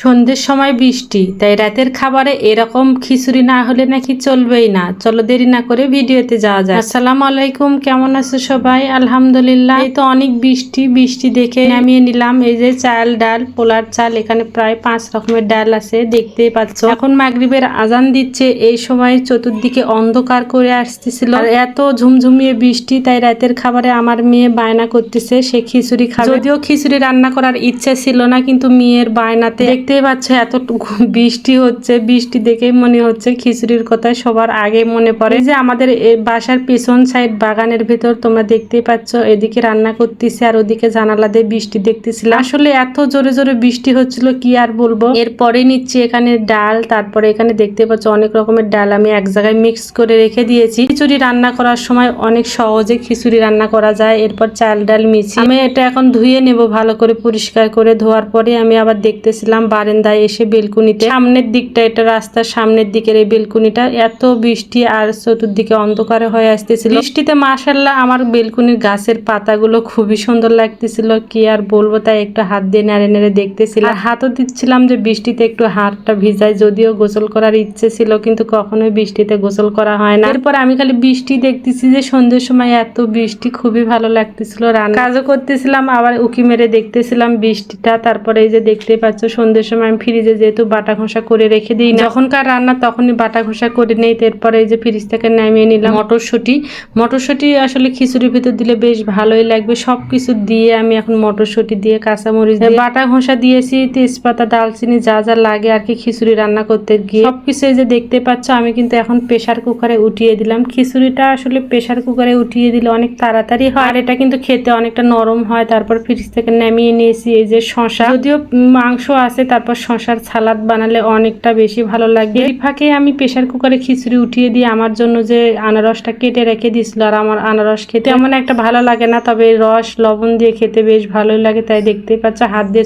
সন্ধ্যের সময় বৃষ্টি, তাই রাতের খাবারে এরকম খিচুড়ি না হলে নাকি চলবেই না। চলো দেরি না করে ভিডিওতে যাওয়া যায়। আসসালামু আলাইকুম, কেমন আছো সবাই? আলহামদুলিল্লাহ। এই তো অনেক বৃষ্টি দেখে নামিয়ে নিলাম। এই যে চাল, ডাল, পোলার চাল, এখানে প্রায় 5 রকমের ডাল আছে, দেখতেই পাচ্ছ। এখন মাগরিবের আজান দিচ্ছে, এই সময় চতুর্দিকে অন্ধকার করে আসতেছিল আর এত ঝুমঝুমিয়ে বৃষ্টি, তাই রাতের খাবারে আমার মেয়ে বায়না করতেছে সে খিচুড়ি খাবে। যদিও খিচুড়ি রান্না করার ইচ্ছে ছিল না, কিন্তু মেয়ের বায়নাতে দেখতেই পাচ্ছ এতটুকু বৃষ্টি হচ্ছে। বৃষ্টি দেখেই মনে হচ্ছে খিচুড়ির কথা সবার আগে মনে পড়ে। যে আমাদের বাসার পেছন সাইড বাগানের ভেতর তোমরা দেখতেই পাচ্ছ, এদিকে রান্না করতেছে আর ওদিকে জানালা দিয়ে বৃষ্টি দেখতেছিলাম। আসলে এত জোরে জোরে বৃষ্টি হচ্ছিল কি আর বলবো। এরপরে নিচ্ছি এখানে ডাল, তারপরে এখানে দেখতে পাচ্ছ অনেক রকমের ডাল আমি এক জায়গায় মিক্স করে রেখে দিয়েছি। খিচুড়ি রান্না করার সময় অনেক সহজে খিচুড়ি রান্না করা যায়। এরপর চাল ডাল মিশিয়ে আমি এটা এখন ধুয়ে নেব ভালো করে, পরিষ্কার করে। ধোয়ার পরে আমি আবার দেখতেছিলাম বারান্দায় এসে বেলকুনিতে, সামনের দিকটা, এটা রাস্তার সামনের দিকের এই বেলকুনিটা, এত বৃষ্টি আর চতুর্দিকে অন্ধকারে হয়ে আসতেছিল। বৃষ্টিতে মাশাআল্লাহ আমার বেলকুনির গাছের পাতাগুলো খুবই সুন্দর লাগতেছিল, কি আর বলবো। তাই একটু হাত দিয়ে নেড়ে নেড়ে দেখতেছিলাম, হাতও দিচ্ছিলাম যে বৃষ্টিতে একটু হাতটা ভিজাই। যদিও গোসল করার ইচ্ছে ছিল, কিন্তু কখনোই বৃষ্টিতে গোসল করা হয় না। এরপর আমি খালি বৃষ্টি দেখতেছি, যে সন্ধ্যের সময় এত বৃষ্টি, খুবই ভালো লাগতেছিল। রান্না কাজও করতেছিলাম, আবার উকি মেরে দেখতেছিলাম বৃষ্টিটা। তারপরে এই যে দেখতে পাচ্ছ সন্ধ্যের সময় আমি ফ্রিজে যেহেতু বাটা ঘষা করে রেখে দিই, যখনকার রান্না তখনই বাটা ঘষা করে নেই। তারপরে এই যে ফ্রিজ থেকে নামিয়ে নিলাম মটরশুঁটি আসলে খিচুড়ির ভিতর দিলে বেশ ভালোই লাগবে। সবকিছু দিয়ে আমি এখন মটরশুঁটি দিয়ে, কাঁচামরিচ দিয়ে বাটা ঘষা দিয়েছি, তেজপাতা, দালচিনি, যা যা লাগে আর কি খিচুড়ি রান্না করতে গিয়ে সবকিছু। এই যে দেখতে পাচ্ছ আমি কিন্তু এখন প্রেসার কুকারে উঠিয়ে দিলাম। খিচুড়িটা আসলে প্রেসার কুকারে উঠিয়ে দিলে অনেক তাড়াতাড়ি হয়, আর এটা কিন্তু খেতে অনেকটা নরম হয়। তারপর ফ্রিজ থেকে নামিয়ে নিয়েছি এই যে শশা, যদিও মাংস আছে, তারপর শশার সালাদ বানালে অনেকটা বেশি ভালো লাগবে। এই ফাঁকে আমি প্রেসার কুকারে খিচুড়ি উঠিয়ে দিয়ে আমার জন্য যে আনারসটা কেটে রেখে দিয়েছিল, আর আমার আনারস খেতে এমন একটা ভালো লাগে না, তবে রস লবণ দিয়ে খেতে বেশ ভালোই লাগে। তাই দেখতেই পাচ্ছ হাত দিয়ে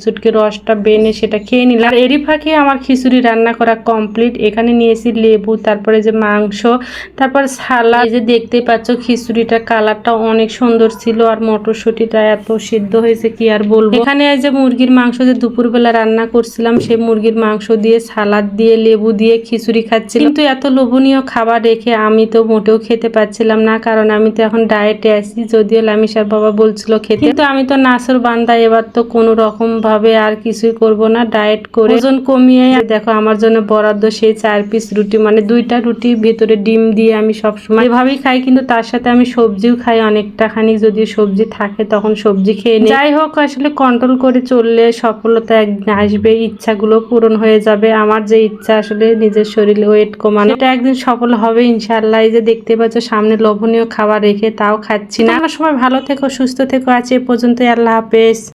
চটকে রসটা বেনে সেটা খেয়ে নিলাম। আর এরই ফাঁকে আমার খিচুড়ি রান্না করা কমপ্লিট। এখানে নিয়েছি লেবু, তারপরে যে মাংস, তারপর সালাদ। এই যে দেখতেই পাচ্ছ খিচুড়িটা কালারটা অনেক সুন্দর ছিল, আর মটরশুঁটিটা এত সিদ্ধ হয়েছে কি আর বলবো। এখানে এই যে মুরগির মাংস যে দুপুরবেলা রান্না করছিলাম, সেই মুরগির মাংস দিয়ে, সালাদ দিয়ে, লেবু দিয়ে খিচুড়ি খাচ্ছি। কিন্তু এত লোভনীয় খাবার রেখে আমি তো মোটেও খেতে পাচ্ছিলাম না, কারণ আমি তো এখন ডায়েটে আছি। যদিও লামিসার বাবা বলছিল খেতে, কিন্তু আমি তো নাসর বান্দা, এবার তো কোনো রকম ভাবে আর কিছুই করব না, ডায়েট করে ওজন কমিয়ে। দেখো আমার জন্য বরাদ্দ সেই 4 পিস রুটি, মানে 2টা রুটি ভেতরে ডিম দিয়ে আমি সবসময় এভাবেই খাই, কিন্তু তার সাথে আমি সবজিও খাই অনেকটা খানি, যদি সবজি থাকে তখন সবজি খেয়ে নিই। যাই হোক, আসলে কন্ট্রোল করে চললে সফলতা একদিন আসবে, ইচ্ছাগুলো পূরণ হয়ে যাবে। আমার যে ইচ্ছা আসলে নিজের শরীরে ওয়েট কমানো, এটা একদিন সফল হবে ইনশাআল্লাহ। এই যে দেখতে পাচ্ছ সামনে লোভনীয় খাবার রেখে তাও খাচ্ছি না। আমার সময় ভালো থেকো, সুস্থ থেকো। আছে এ পর্যন্তই, আল্লাহ হাফেজ।